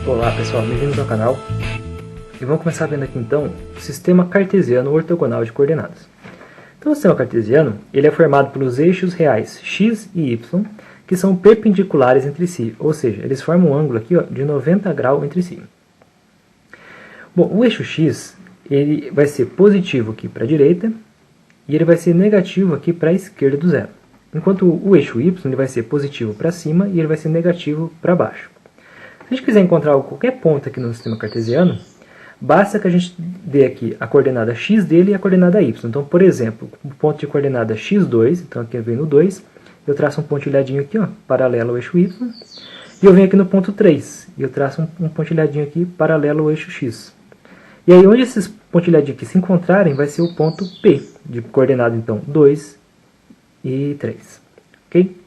Olá pessoal, bem-vindos ao canal. E vamos começar vendo aqui então o sistema cartesiano ortogonal de coordenadas. Então o sistema cartesiano ele é formado pelos eixos reais x e y, que são perpendiculares entre si, ou seja, eles formam um ângulo aqui ó, de 90 graus entre si. Bom, o eixo x ele vai ser positivo aqui para a direita e ele vai ser negativo aqui para a esquerda do zero. Enquanto o eixo y ele vai ser positivo para cima e ele vai ser negativo para baixo. Se a gente quiser encontrar qualquer ponto aqui no sistema cartesiano, basta que a gente dê aqui a coordenada x dele e a coordenada y. Então, por exemplo, o ponto de coordenada x2, então aqui vem no 2, eu traço um pontilhadinho aqui, ó, paralelo ao eixo y, e eu venho aqui no ponto 3, e eu traço um pontilhadinho aqui paralelo ao eixo x. E aí, onde esses pontilhadinhos aqui se encontrarem, vai ser o ponto P, de coordenada, então, 2 e 3. Ok?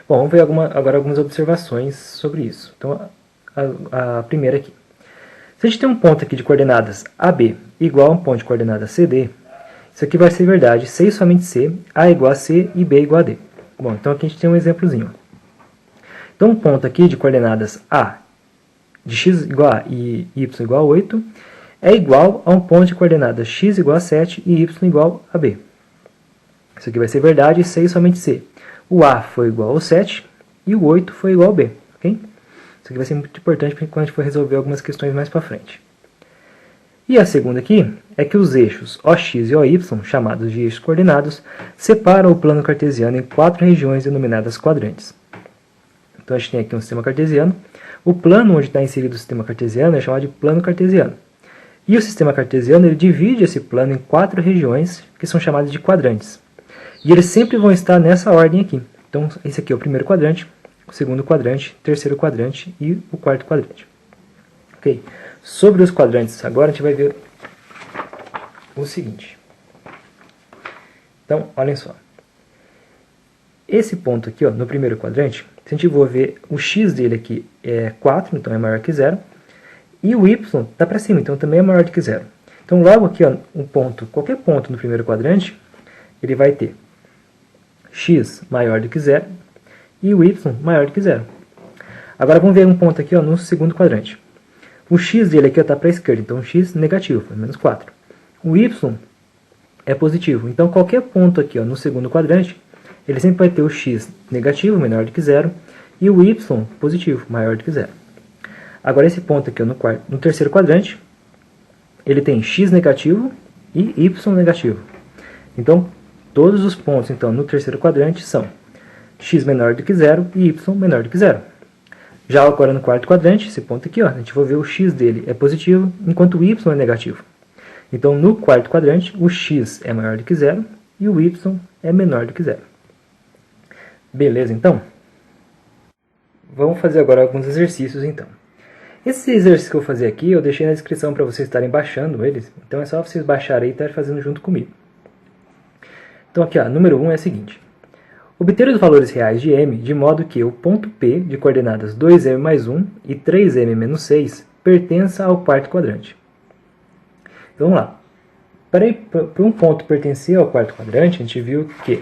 Bom, vamos ver agora algumas observações sobre isso. Então, a primeira aqui. Se a gente tem um ponto aqui de coordenadas AB igual a um ponto de coordenadas CD, isso aqui vai ser verdade se e somente se A igual a C e B igual a D. Bom, então aqui a gente tem um exemplozinho. Então, um ponto aqui de coordenadas A de x igual a e y igual a 8 é igual a um ponto de coordenadas x igual a 7 e y igual a B. Isso aqui vai ser verdade se e somente se o A foi igual ao 7 e o 8 foi igual ao B. Okay? Isso aqui vai ser muito importante quando a gente for resolver algumas questões mais para frente. E a segunda aqui é que os eixos OX e OY, chamados de eixos coordenados, separam o plano cartesiano em 4 regiões denominadas quadrantes. Então a gente tem aqui um sistema cartesiano. O plano onde está inserido o sistema cartesiano é chamado de plano cartesiano. E o sistema cartesiano ele divide esse plano em 4 regiões que são chamadas de quadrantes. E eles sempre vão estar nessa ordem aqui. Então, esse aqui é o primeiro quadrante, o segundo quadrante, o terceiro quadrante e o quarto quadrante. Ok? Sobre os quadrantes, agora a gente vai ver o seguinte. Então, olhem só. Esse ponto aqui, ó, no primeiro quadrante, se a gente for ver, o x dele aqui é 4, então é maior que zero. E o y está para cima, então também é maior do que zero. Então, logo aqui, ó, qualquer ponto no primeiro quadrante, ele vai ter x maior do que zero e o y maior do que zero. Agora vamos ver um ponto aqui ó, no segundo quadrante. O x dele aqui está para a esquerda, então x negativo, foi menos 4. O y é positivo, então qualquer ponto aqui ó, no segundo quadrante, ele sempre vai ter o x negativo, menor do que zero, e o y positivo, maior do que zero. Agora esse ponto aqui ó, no terceiro quadrante, ele tem x negativo e y negativo. Então, todos os pontos, então, no terceiro quadrante são x menor do que zero e y menor do que zero. Já agora no quarto quadrante, esse ponto aqui, ó, a gente vai ver o x dele é positivo, enquanto o y é negativo. Então, no quarto quadrante, o x é maior do que zero e o y é menor do que zero. Beleza, então? Vamos fazer agora alguns exercícios, então. Esses exercícios que eu vou fazer aqui, eu deixei na descrição para vocês estarem baixando eles. Então, é só vocês baixarem e estarem fazendo junto comigo. Então aqui, ó, número 1 é o seguinte. Obter os valores reais de m de modo que o ponto P de coordenadas 2m mais 1 e 3m menos 6 pertença ao quarto quadrante. Então vamos lá. Para um ponto pertencer ao quarto quadrante, a gente viu que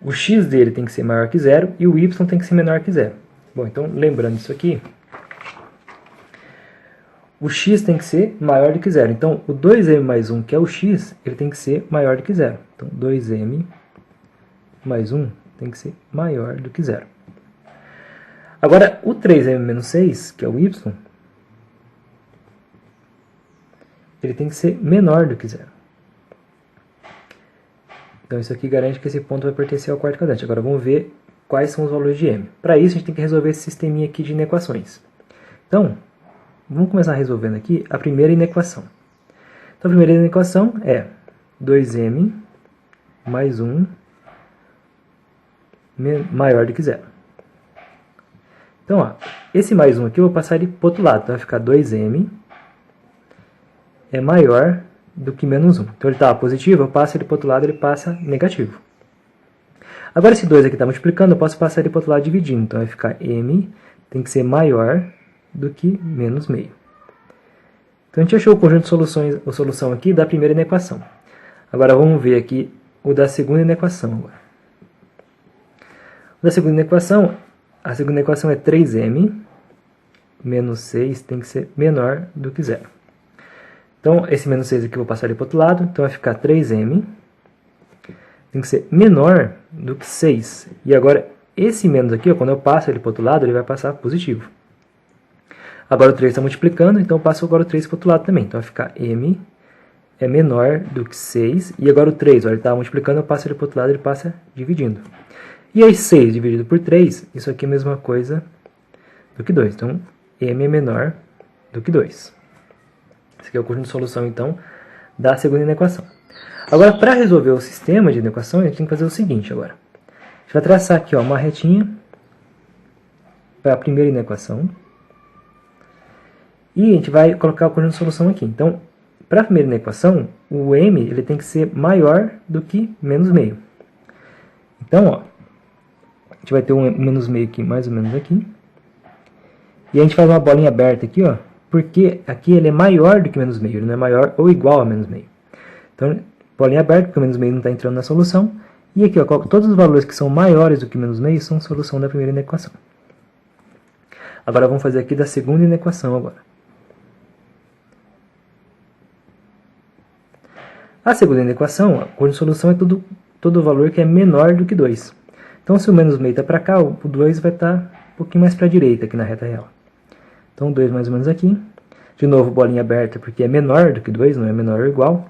o x dele tem que ser maior que zero e o y tem que ser menor que zero. Bom, então lembrando isso aqui, o x tem que ser maior do que zero. Então, o 2m mais 1, que é o x, ele tem que ser maior do que zero. Então, 2m mais 1 tem que ser maior do que zero. Agora, o 3m menos 6, que é o y, ele tem que ser menor do que zero. Então, isso aqui garante que esse ponto vai pertencer ao quarto quadrante. Agora, vamos ver quais são os valores de m. Para isso, a gente tem que resolver esse sisteminha aqui de inequações. Então, vamos começar resolvendo aqui a primeira inequação. Então, a primeira inequação é 2m mais 1 maior do que zero. Então, ó, esse mais 1 aqui eu vou passar ele para o outro lado. Então, vai ficar 2m é maior do que menos 1. Então, ele está positivo, eu passo ele para o outro lado, ele passa negativo. Agora, esse 2 aqui está multiplicando, eu posso passar ele para o outro lado dividindo. Então, vai ficar m tem que ser maior do que menos meio. Então, a gente achou o conjunto de soluções, a solução aqui da primeira inequação. Agora, vamos ver aqui o da segunda inequação. O da segunda inequação a segunda equação é 3m menos 6 tem que ser menor do que 0. Então, esse menos 6 aqui eu vou passar ele para o outro lado, então vai ficar 3m tem que ser menor do que 6. E agora, esse menos aqui, ó, quando eu passo ele para o outro lado, ele vai passar positivo. Agora o 3 está multiplicando, então eu passo agora o 3 para o outro lado também. Então vai ficar m é menor do que 6. E agora o 3, ó, ele está multiplicando, eu passo ele para o outro lado, ele passa dividindo. E aí 6 dividido por 3, isso aqui é a mesma coisa do que 2. Então, m é menor do que 2. Esse aqui é o conjunto de solução, então, da segunda inequação. Agora, para resolver o sistema de inequações, a gente tem que fazer o seguinte agora. A gente vai traçar aqui, ó, uma retinha para a primeira inequação. E a gente vai colocar o conjunto de solução aqui. Então, para a primeira inequação, o m ele tem que ser maior do que menos meio. Então, ó, a gente vai ter um menos meio aqui, mais ou menos aqui. E a gente faz uma bolinha aberta aqui, ó, porque aqui ele é maior do que menos meio, ele não é maior ou igual a menos meio. Então, bolinha aberta, porque o menos meio não está entrando na solução. E aqui, ó, todos os valores que são maiores do que menos meio são solução da primeira inequação. Agora vamos fazer aqui da segunda inequação agora. A segunda inequação, a conjunto de solução é todo valor que é menor do que 2. Então, se o menos meio está para cá, o 2 vai estar um pouquinho mais para a direita aqui na reta real. Então, 2 mais ou menos aqui. De novo, bolinha aberta, porque é menor do que 2, não é menor ou igual.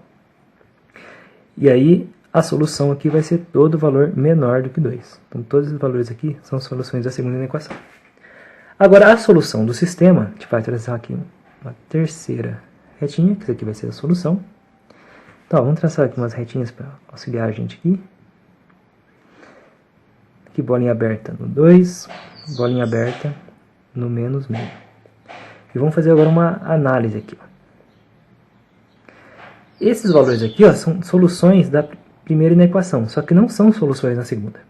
E aí, a solução aqui vai ser todo valor menor do que 2. Então, todos os valores aqui são soluções da segunda inequação. Agora, a solução do sistema, a gente vai traçar aqui uma terceira retinha, que isso aqui vai ser a solução. Então, ó, vamos traçar aqui umas retinhas para auxiliar a gente aqui. Aqui, bolinha aberta no 2, bolinha aberta no menos meio. E vamos fazer agora uma análise aqui, ó. Esses valores aqui, ó, são soluções da primeira inequação, só que não são soluções na segunda.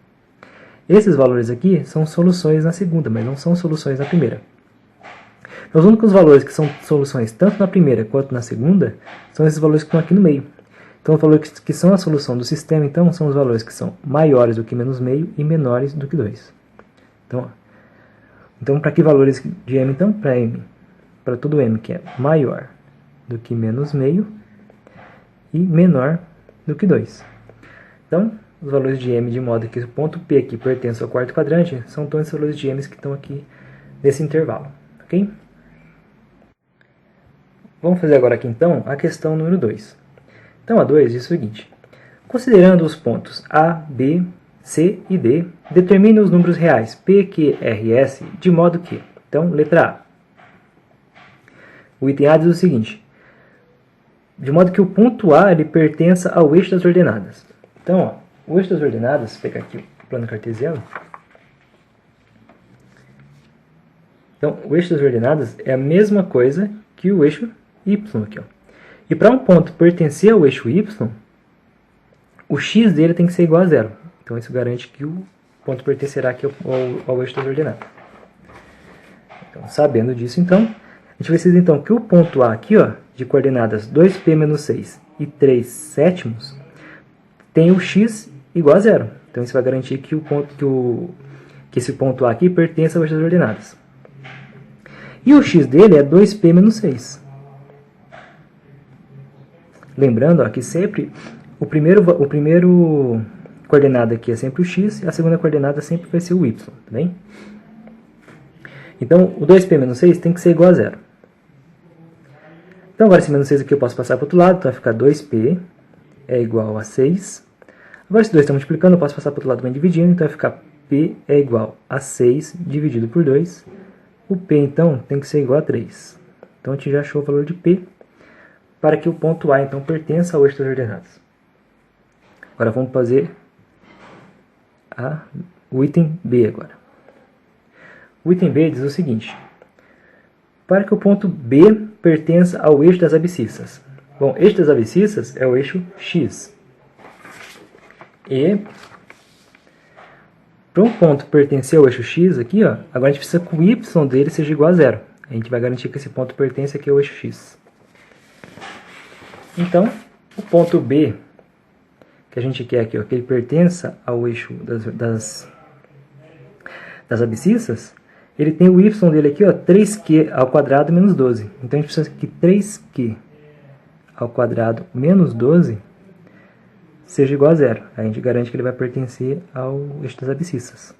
Esses valores aqui são soluções na segunda, mas não são soluções na primeira. Os únicos valores que são soluções tanto na primeira quanto na segunda são esses valores que estão aqui no meio. Então, os valores que são a solução do sistema, então, são os valores que são maiores do que menos meio e menores do que 2. Então, para que valores de m, então? Para m. Para todo m que é maior do que menos meio e menor do que 2. Então, os valores de m, de modo que o ponto P aqui pertence ao quarto quadrante, são todos os valores de m que estão aqui nesse intervalo. Ok? Vamos fazer agora aqui, então, a questão número 2. Então, a 2 diz o seguinte. Considerando os pontos A, B, C e D, determine os números reais P, Q, R e S de modo que... Então, letra A. O item A diz o seguinte. De modo que o ponto A ele pertença ao eixo das ordenadas. Então, ó, o eixo das ordenadas, vou pegar aqui o plano cartesiano. Então, o eixo das ordenadas é a mesma coisa que o eixo Y aqui, ó. E para um ponto pertencer ao eixo Y, o x dele tem que ser igual a 0. Então, isso garante que o ponto pertencerá aqui ao eixo das ordenadas. Então, sabendo disso, então, a gente precisa então que o ponto A aqui, ó, de coordenadas 2p menos 6 e 3 sétimos, tem o x igual a 0. Então, isso vai garantir que, que esse ponto A aqui pertence ao eixo das ordenadas. E o x dele é 2p menos 6. Lembrando, ó, que sempre o primeiro coordenada aqui é sempre o x e a segunda coordenada sempre vai ser o y, tá bem? Então, o 2p menos 6 tem que ser igual a 0. Então, agora esse menos 6 aqui eu posso passar para o outro lado, então vai ficar 2p é igual a 6. Agora, esse 2 está multiplicando, eu posso passar para o outro lado também dividindo, então vai ficar p é igual a 6 dividido por 2. O p, então, tem que ser igual a 3. Então, a gente já achou o valor de p para que o ponto A, então, pertença ao eixo das ordenadas. Agora, vamos fazer o item B agora. O item B diz o seguinte. Para que o ponto B pertença ao eixo das abscissas. Bom, eixo das abscissas é o eixo X. E para um ponto pertencer ao eixo X aqui, ó, agora a gente precisa que o Y dele seja igual a 0. A gente vai garantir que esse ponto pertence aqui ao eixo X. Então, o ponto B, que a gente quer aqui, ó, que ele pertença ao eixo das das abscissas, ele tem o y dele aqui, ó, 3q ao quadrado menos 12. Então, a gente precisa que 3q ao quadrado menos 12 seja igual a zero. Aí a gente garante que ele vai pertencer ao eixo das abscissas.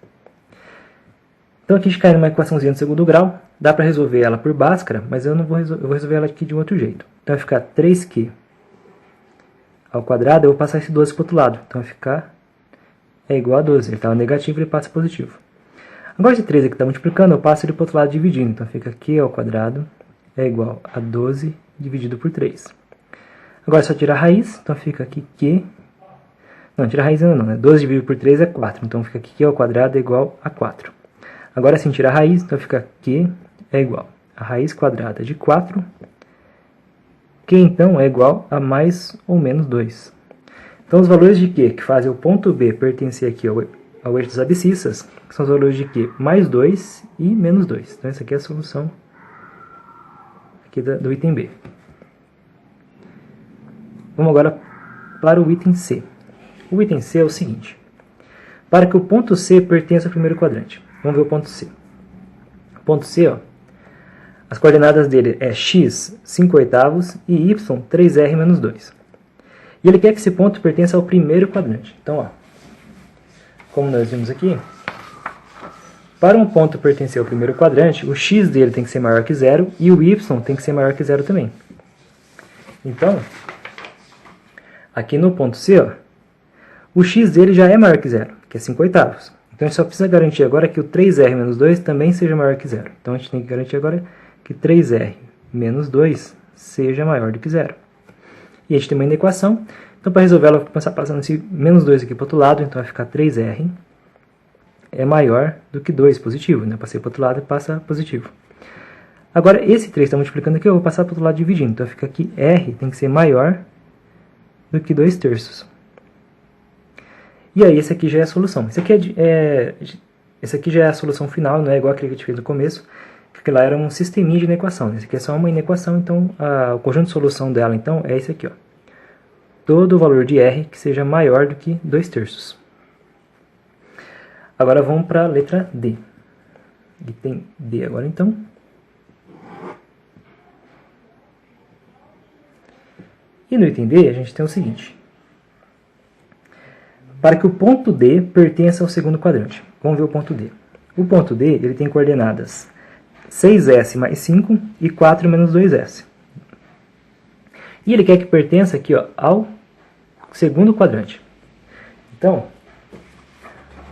Então, aqui a gente cai numa equaçãozinha de segundo grau. Dá para resolver ela por Bhaskara, mas eu vou resolver ela aqui de um outro jeito. Então, vai ficar 3q ao quadrado, eu vou passar esse 12 para o outro lado. Então, vai ficar igual a 12. Ele estava negativo, ele passa positivo. Agora, esse 3 aqui está multiplicando, eu passo ele para o outro lado dividindo. Então, fica q ao quadrado é igual a 12 dividido por 3. Agora, é só tirar a raiz. Então, fica aqui q... Não, tirar a raiz ainda não, né? 12 dividido por 3 é 4. Então, fica aqui q ao quadrado é igual a 4. Agora, sim, tirar a raiz. Então, fica q é igual a raiz quadrada de 4. Q, então, é igual a mais ou menos 2. Então, os valores de q que fazem o ponto B pertencer aqui ao eixo das abscissas são os valores de q mais 2 e menos 2. Então, essa aqui é a solução aqui do item B. Vamos agora para o item C. O item C é o seguinte. Para que o ponto C pertença ao primeiro quadrante. Vamos ver o ponto C. O ponto C, ó, as coordenadas dele é x, 5/8 e y, 3r menos 2. E ele quer que esse ponto pertença ao primeiro quadrante. Então, ó, como nós vimos aqui, para um ponto pertencer ao primeiro quadrante, o x dele tem que ser maior que 0 e o y tem que ser maior que 0 também. Então, aqui no ponto C, ó, o x dele já é maior que 0, que é 5/8. Então, a gente só precisa garantir agora que o 3r menos 2 também seja maior que 0. Então, a gente tem que garantir agora que 3r menos 2 seja maior do que 0. E a gente tem uma equação. Então, para resolver ela, eu vou começar passando esse menos 2 aqui para o outro lado. Então, vai ficar 3r é maior do que 2 positivo. Né? Passei para o outro lado e passa positivo. Agora, esse 3 está multiplicando aqui, eu vou passar para o outro lado dividindo. Então, fica aqui r tem que ser maior do que 2/3. E aí, esse aqui já é a solução. Esse aqui já é a solução final, não é igual aquele que a gente fez no começo, porque lá era um sisteminha de inequação. Né? Esse aqui é só uma inequação, então o conjunto de solução dela então, é esse aqui. Ó. Todo o valor de r que seja maior do que 2/3. Agora vamos para a letra D. Item D agora então. E no item D a gente tem o seguinte. Para que o ponto D pertença ao segundo quadrante. Vamos ver o ponto D. O ponto D ele tem coordenadas 6s mais 5 e 4 menos 2s. E ele quer que pertença aqui, ó, ao segundo quadrante. Então,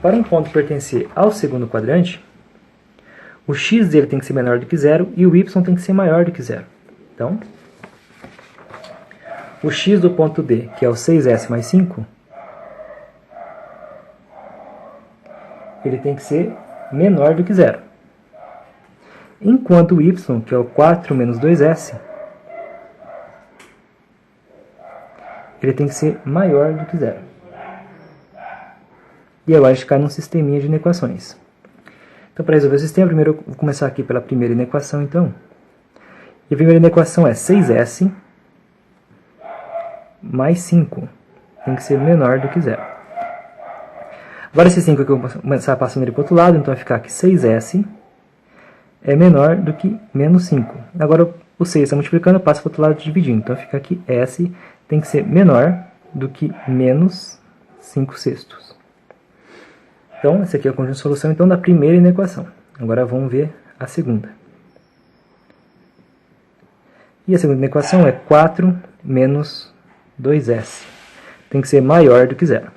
para um ponto pertencer ao segundo quadrante, o x dele tem que ser menor do que 0 e o y tem que ser maior do que 0. Então, o x do ponto D, que é o 6s mais 5, ele tem que ser menor do que 0. Enquanto o y, que é o 4 menos 2s, ele tem que ser maior do que 0. E agora a gente cai num sisteminha de inequações. Então, para resolver o sistema, primeiro eu vou começar aqui pela primeira inequação, então. E a primeira inequação é 6s mais 5. Tem que ser menor do que 0. Agora esse 5 aqui eu vou começar passando ele para o outro lado, então vai ficar que 6s é menor do que menos 5. Agora o 6 está multiplicando, eu passo para o outro lado dividindo. Então fica aqui s tem que ser menor do que menos 5/6. Então, esse aqui é o conjunto de solução então, da primeira inequação. Agora vamos ver a segunda. E a segunda inequação é 4 menos 2s. Tem que ser maior do que 0.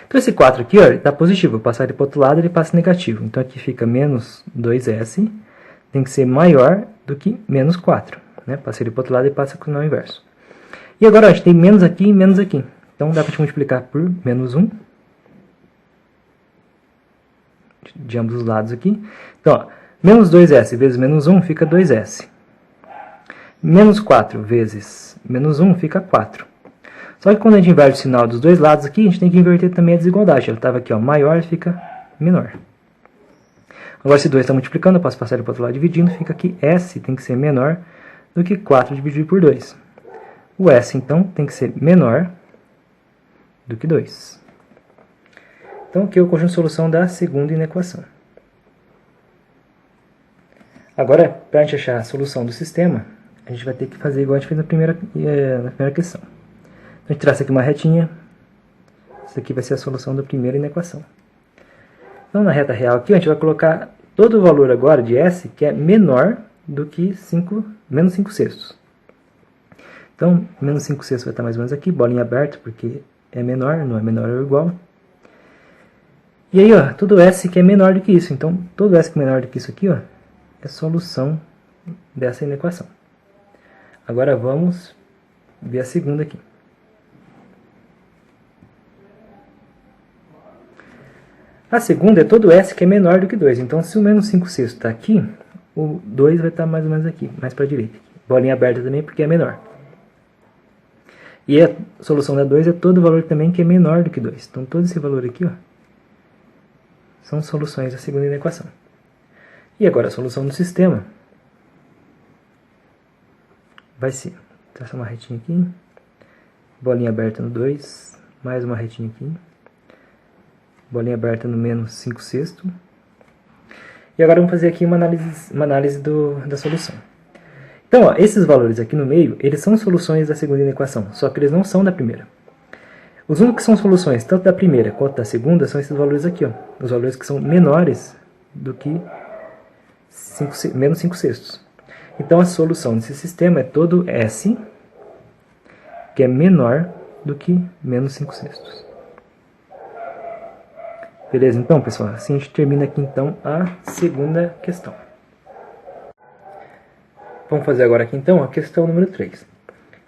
Então, esse 4 aqui está positivo. Eu passar ele para o outro lado, ele passa negativo. Então, aqui fica menos 2s. Tem que ser maior do que menos 4. Né? Passei ele para o outro lado e passa com o sinal inverso. E agora, a gente tem menos aqui e menos aqui. Então, dá para te multiplicar por menos 1. De ambos os lados aqui. Então, ó, menos 2s vezes menos 1 fica 2s. Menos 4 vezes menos 1 fica 4. Só que quando a gente inverte o sinal dos dois lados aqui, a gente tem que inverter também a desigualdade. Ela estava aqui, ó, maior, fica menor. Agora, se 2 está multiplicando, eu posso passar ele para o outro lado dividindo, fica aqui s tem que ser menor do que 4 dividido por 2. O s, então, tem que ser menor do que 2. Então aqui é o conjunto de solução da segunda inequação. Agora, para a gente achar a solução do sistema, a gente vai ter que fazer igual a gente fez na primeira questão. Então, a gente traça aqui uma retinha. Isso aqui vai ser a solução da primeira inequação. Então, na reta real aqui, a gente vai colocar todo o valor agora de S, que é menor do que menos 5 sextos. Então, menos 5 sextos vai estar mais ou menos aqui, bolinha aberta, porque é menor, não é menor ou igual. E aí, ó, todo S que é menor do que isso. Então, todo S que é menor do que isso aqui, ó, é a solução dessa inequação. Agora vamos ver a segunda aqui. A segunda é todo S que é menor do que 2. Então, se o menos 5 sextos está aqui, o 2 vai estar mais ou menos aqui, mais para a direita. Bolinha aberta também, porque é menor. E a solução da 2 é todo valor também que é menor do que 2. Então, todo esse valor aqui, ó, são soluções da segunda inequação. E agora a solução do sistema vai ser, traçar uma retinha aqui, bolinha aberta no 2, mais uma retinha aqui, bolinha aberta no menos 5 sexto. E agora vamos fazer aqui uma análise da solução. Então, ó, esses valores aqui no meio, eles são soluções da segunda inequação, só que eles não são da primeira. Os únicos que são soluções, tanto da primeira quanto da segunda, são esses valores aqui, ó, os valores que são menores do que menos 5 sextos. Então, a solução desse sistema é todo S, que é menor do que menos 5 sextos. Beleza? Então, pessoal, assim a gente termina aqui, então, a segunda questão. Vamos fazer agora aqui, então, a questão número 3.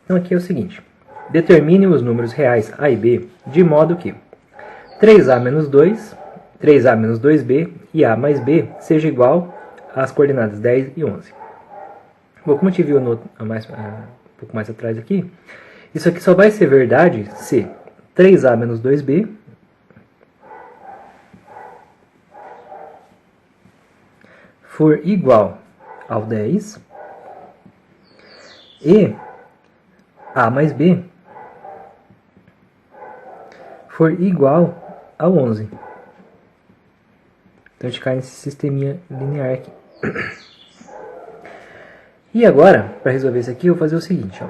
Então, aqui é o seguinte. Determine os números reais A e B de modo que 3A menos 2, 3A menos 2B e A mais B seja igual às coordenadas 10 e 11. Bom, como a gente viu um pouco mais atrás aqui, isso aqui só vai ser verdade se 3A menos 2B for igual ao 10 e A mais B for igual ao 11. Então a gente cai nesse sisteminha linear aqui. E agora, para resolver isso aqui, eu vou fazer o seguinte. Ó.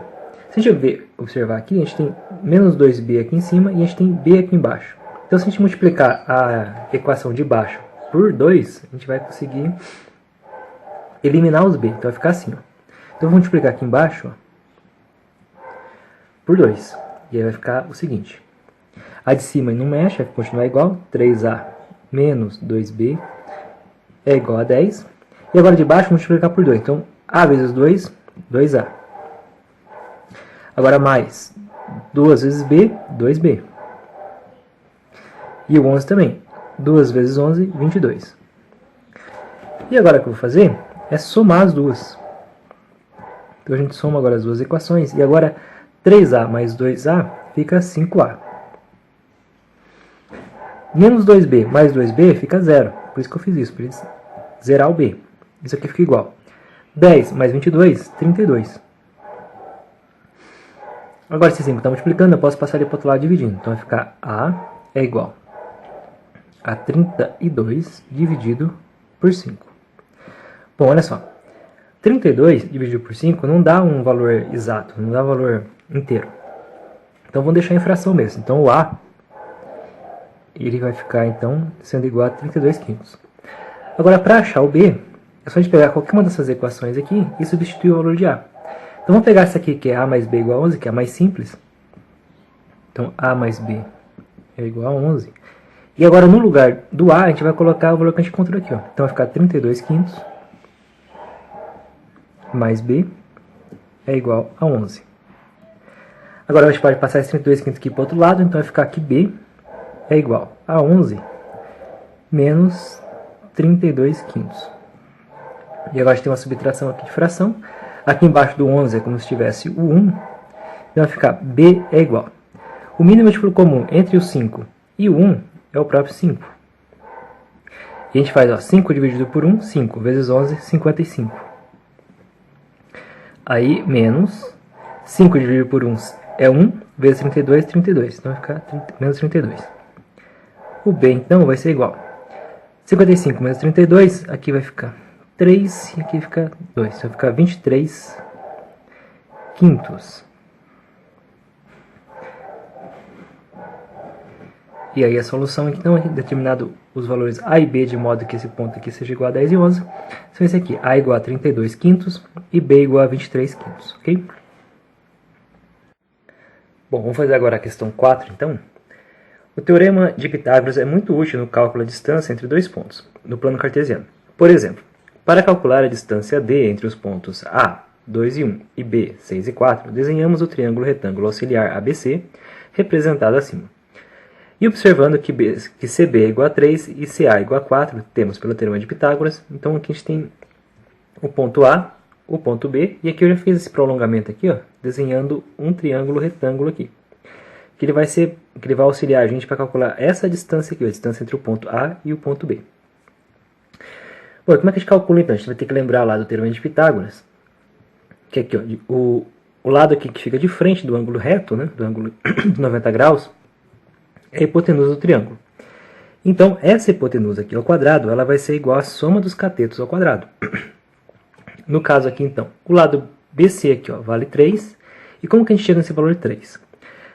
Se a gente observar aqui, a gente tem menos 2b aqui em cima e a gente tem b aqui embaixo. Então se a gente multiplicar a equação de baixo por 2, a gente vai conseguir eliminar os b. Então vai ficar assim. Ó. Então eu vou multiplicar aqui embaixo ó, por 2. E aí vai ficar o seguinte. A de cima não mexe, vai continuar igual. 3a menos 2b é igual a 10. E agora de baixo multiplicar por 2. Então a vezes 2, 2a. Agora mais 2 vezes b, 2b. E o 11 também. 2 vezes 11, 22. E agora o que eu vou fazer é somar as duas. Então a gente soma agora as duas equações. E agora 3a mais 2a fica 5a. Menos 2b mais 2b fica 0. Por isso que eu fiz isso, para zerar o b. Isso aqui fica igual. 10 mais 22, 32. Agora esse 5 está multiplicando, eu posso passar ele para o outro lado dividindo. Então vai ficar A é igual a 32 dividido por 5. Bom, olha só. 32 dividido por 5 não dá um valor exato, não dá um valor inteiro. Então vamos deixar em fração mesmo. Então o A ele vai ficar então sendo igual a 32 quintos. Agora para achar o B, é só a gente pegar qualquer uma dessas equações aqui e substituir o valor de A. Então vamos pegar essa aqui que é A mais B igual a 11, que é a mais simples. Então A mais B é igual a 11. E agora no lugar do A a gente vai colocar o valor que a gente encontrou aqui. Ó. Então vai ficar 32 quintos mais B é igual a 11. Agora a gente pode passar esse 32 quintos aqui para o outro lado, então vai ficar que B é igual a 11 menos 32 quintos. E agora a gente tem uma subtração aqui de fração. Aqui embaixo do 11 é como se tivesse o 1. Então vai ficar B é igual. O mínimo múltiplo comum entre o 5 e o 1 é o próprio 5. E a gente faz ó, 5 dividido por 1, 5 vezes 11, 55. Aí menos 5 dividido por 1 é 1 vezes 32, 32. Então vai ficar menos 32. O B, então, vai ser igual. 55 menos 32, aqui vai ficar 3 e aqui fica 2. Vai ficar 23 quintos. E aí a solução, então, é determinado os valores A e B de modo que esse ponto aqui seja igual a 10 e 11. São esse aqui, A igual a 32 quintos e B igual a 23 quintos, ok? Bom, vamos fazer agora a questão 4, então. O teorema de Pitágoras é muito útil no cálculo da distância entre dois pontos, no plano cartesiano. Por exemplo, para calcular a distância D entre os pontos A, 2 e 1, e B, 6 e 4, desenhamos o triângulo retângulo auxiliar ABC, representado acima. E observando que CB é igual a 3 e CA é igual a 4, temos pelo teorema de Pitágoras, então aqui a gente tem o ponto A, o ponto B, e aqui eu já fiz esse prolongamento aqui, ó, desenhando um triângulo retângulo aqui. Que ele vai auxiliar a gente para calcular essa distância aqui, a distância entre o ponto A e o ponto B. Bom, como é que a gente calcula então? A gente vai ter que lembrar lá do teorema de Pitágoras, que aqui, ó, o lado aqui que fica de frente do ângulo reto, né, do ângulo de 90 graus, é a hipotenusa do triângulo. Então, essa hipotenusa aqui ao quadrado, ela vai ser igual à soma dos catetos ao quadrado. No caso aqui, então, o lado BC aqui, ó, vale 3. E como que a gente chega nesse valor 3?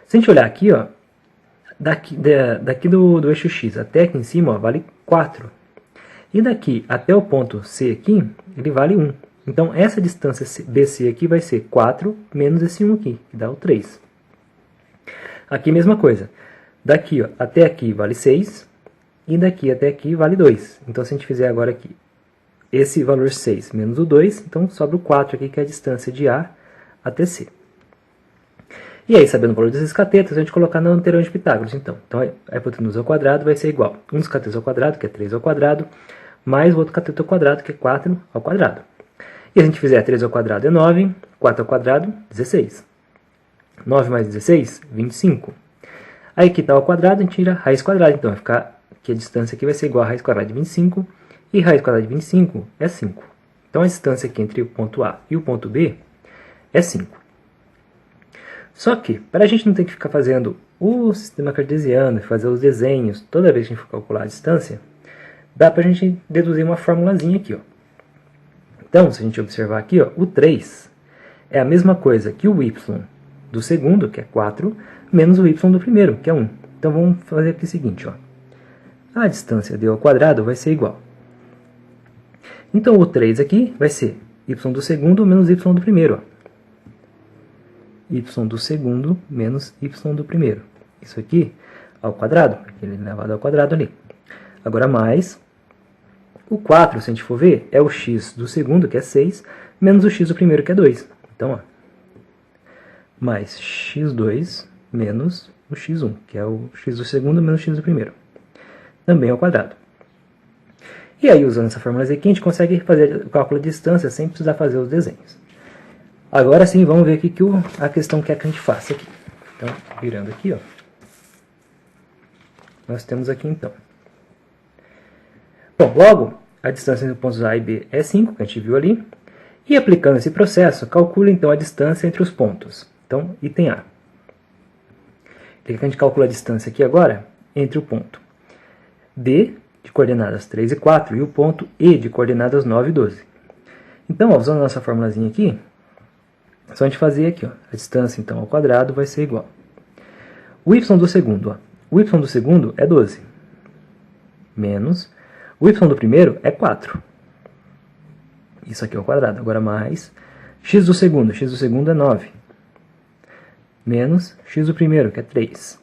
Se a gente olhar aqui, ó, daqui do eixo X até aqui em cima, ó, vale 4. E daqui até o ponto C aqui, ele vale 1. Então, essa distância BC aqui vai ser 4 menos esse 1 aqui, que dá o 3. Aqui, mesma coisa. Daqui, ó, até aqui vale 6. E daqui até aqui vale 2. Então, se a gente fizer agora aqui esse valor 6 menos o 2, então sobra o 4 aqui, que é a distância de A até C. E aí, sabendo o valor desses catetos, a gente colocar no teorema de Pitágoras, então. Então, a hipotenusa ao quadrado vai ser igual a 1 dos catetos ao quadrado, que é 3 ao quadrado, mais o outro cateto ao quadrado, que é 4 ao quadrado. E se a gente fizer 3 ao quadrado é 9, 4 ao quadrado, 16. 9 mais 16, 25. Aí, aqui está ao quadrado, a gente tira a raiz quadrada, então vai ficar que a distância aqui vai ser igual a raiz quadrada de 25, e raiz quadrada de 25 é 5. Então, a distância aqui entre o ponto A e o ponto B é 5. Só que, para a gente não ter que ficar fazendo o sistema cartesiano e fazer os desenhos toda vez que a gente for calcular a distância, dá para a gente deduzir uma formulazinha aqui, ó. Então, se a gente observar aqui, ó, o 3 é a mesma coisa que o y do segundo, que é 4, menos o y do primeiro, que é 1. Então, vamos fazer aqui o seguinte, ó. A distância d ao quadrado vai ser igual. Então, o 3 aqui vai ser y do segundo menos y do primeiro, ó. Y do segundo menos y do primeiro. Isso aqui ao quadrado, porque ele é elevado ao quadrado ali. Agora mais o 4, se a gente for ver, é o x do segundo, que é 6, menos o x do primeiro, que é 2. Então, ó, mais x2 menos o x1, que é o x do segundo menos o x do primeiro. Também ao quadrado. E aí, usando essa fórmula aqui, a gente consegue fazer o cálculo de distância sem precisar fazer os desenhos. Agora sim, vamos ver aqui que a questão quer que a gente faça aqui. Então, virando aqui, ó, nós temos aqui, então. Bom, logo, a distância entre os pontos A e B é 5, que a gente viu ali. E aplicando esse processo, calcula, então, a distância entre os pontos. Então, item A. A gente calcula a distância aqui agora entre o ponto D, de coordenadas 3 e 4, e o ponto E, de coordenadas 9 e 12. Então, ó, usando a nossa formulazinha aqui, é só a gente fazer aqui, ó, a distância então ao quadrado vai ser igual. O y do segundo, ó, o y do segundo é 12, menos o y do primeiro é 4. Isso aqui ao quadrado. Agora mais x do segundo é 9, menos x do primeiro, que é 3.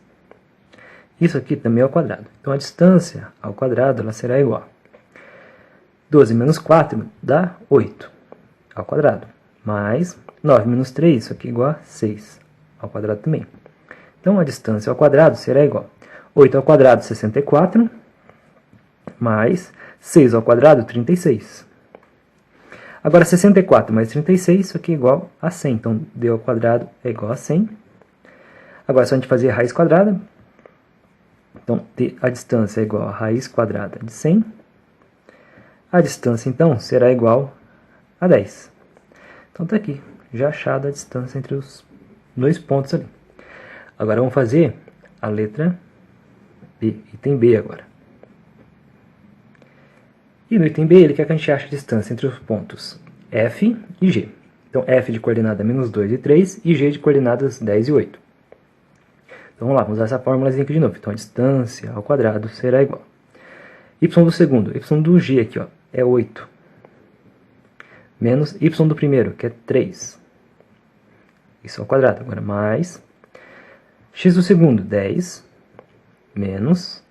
Isso aqui também é ao quadrado. Então a distância ao quadrado ela será igual. 12 menos 4 dá 8 ao quadrado, mais 9 menos 3, isso aqui é igual a 6 ao quadrado também. Então, a distância ao quadrado será igual a 8 ao quadrado, 64, mais 6 ao quadrado, 36. Agora, 64 mais 36, isso aqui é igual a 100. Então, d ao quadrado é igual a 100. Agora, é só a gente fazer a raiz quadrada. Então, a distância é igual a raiz quadrada de 100. A distância, então, será igual a 10. Então, está aqui, já achada a distância entre os dois pontos ali. Agora, vamos fazer a letra B, item B agora. E no item B ele quer que a gente ache a distância entre os pontos F e G. Então F de coordenada menos 2 e 3 e G de coordenadas 10 e 8. Então vamos lá, vamos usar essa fórmula aqui de novo. Então a distância ao quadrado será igual. Y do segundo, Y do G aqui, ó, é 8. Menos Y do primeiro, que é 3. Isso ao quadrado. Agora mais X do segundo, 10. Menos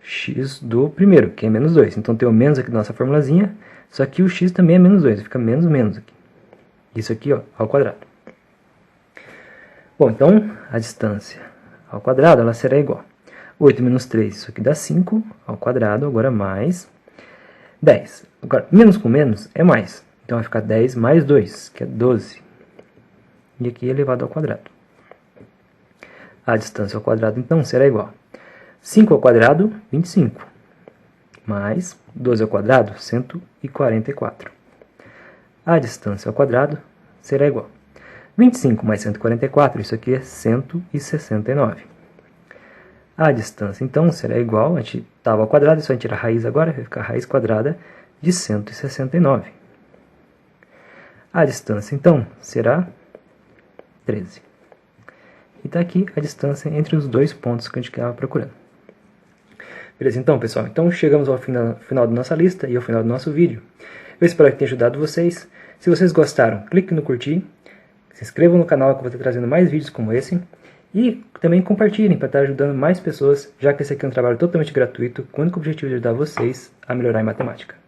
X do primeiro, que é menos 2. Então tem o menos aqui da nossa formulazinha, só que o X também é menos 2. Fica menos menos aqui. Isso aqui, ó, ao quadrado. Bom, então a distância ao quadrado ela será igual. 8 menos 3, isso aqui dá 5 ao quadrado, agora mais 10. Agora, menos com menos é mais. Então vai ficar 10 mais 2, que é 12. E aqui elevado ao quadrado. A distância ao quadrado, então, será igual. 5 ao quadrado, 25. Mais 12 ao quadrado, 144. A distância ao quadrado será igual. 25 mais 144, isso aqui é 169. A distância, então, será igual, a gente estava ao quadrado, é só a gente tirar a raiz agora, vai ficar a raiz quadrada de 169. A distância, então, será 13. E está aqui a distância entre os dois pontos que a gente estava procurando. Beleza, então, pessoal, então chegamos ao final da nossa lista e ao final do nosso vídeo. Eu espero que tenha ajudado vocês. Se vocês gostaram, clique no curtir, se inscrevam no canal que eu vou estar trazendo mais vídeos como esse. E também compartilhem para estar ajudando mais pessoas, já que esse aqui é um trabalho totalmente gratuito, com o único objetivo de ajudar vocês a melhorar em matemática.